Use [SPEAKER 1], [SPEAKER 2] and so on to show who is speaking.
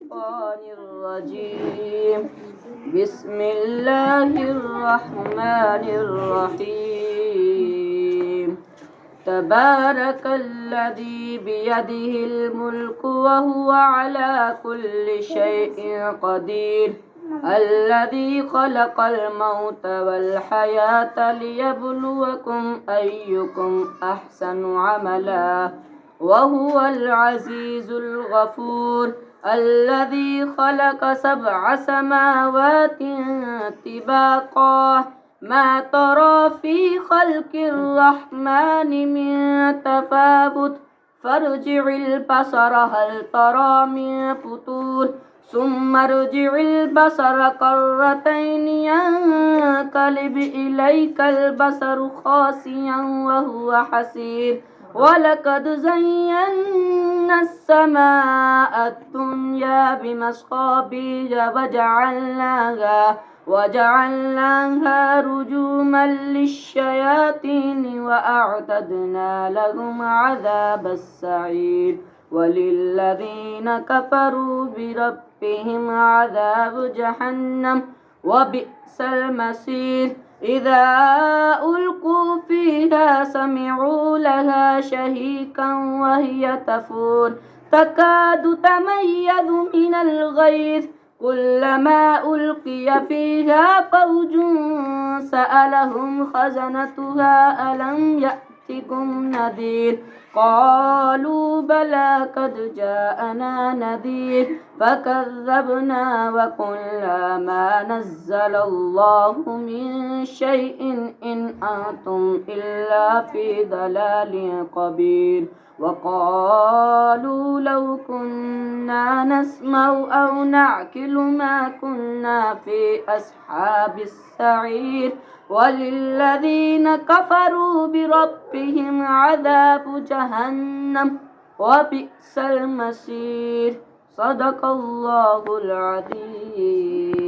[SPEAKER 1] الشيطان الرجيم. بسم الله الرحمن الرحيم. تبارك الذي بيده الملك وهو على كل شيء قدير. الذي خلق الموت والحياة ليبلوكم أيكم أحسن عملا وهو العزيز الغفور. الذي خلق 7 سماوات طباقا ما ترى في خلق الرحمن من تفاوت فارجع البصر هل ترى من فطور ثم ارجع البصر كرتين ينقلب إليك البصر خاسئا وهو حسير. ولقد زينا السماء الدنيا بمصابيح وجعلناها رجوما للشياطين وأعتدنا لهم عذاب السعير. وللذين كفروا بربهم عذاب جهنم وبئس المصير. إذا ألقوا فيها سمعوا لها شهيقا وهي تفور تكاد تميز من الغيظ كلما ألقي فيها فوج سألهم خزنتها ألم يأتكم نذير قالوا بلى قد جاءنا نذير فكذبنا وقلنا ما نزل الله من شيء إن أنتم إلا في ضلال كبير. وقالوا لو كنا نسمع أو نعقل ما كنا في أصحاب السعير. وللذين كفروا بربهم عذاب جهنم وبئس المصير. صدق الله العظيم.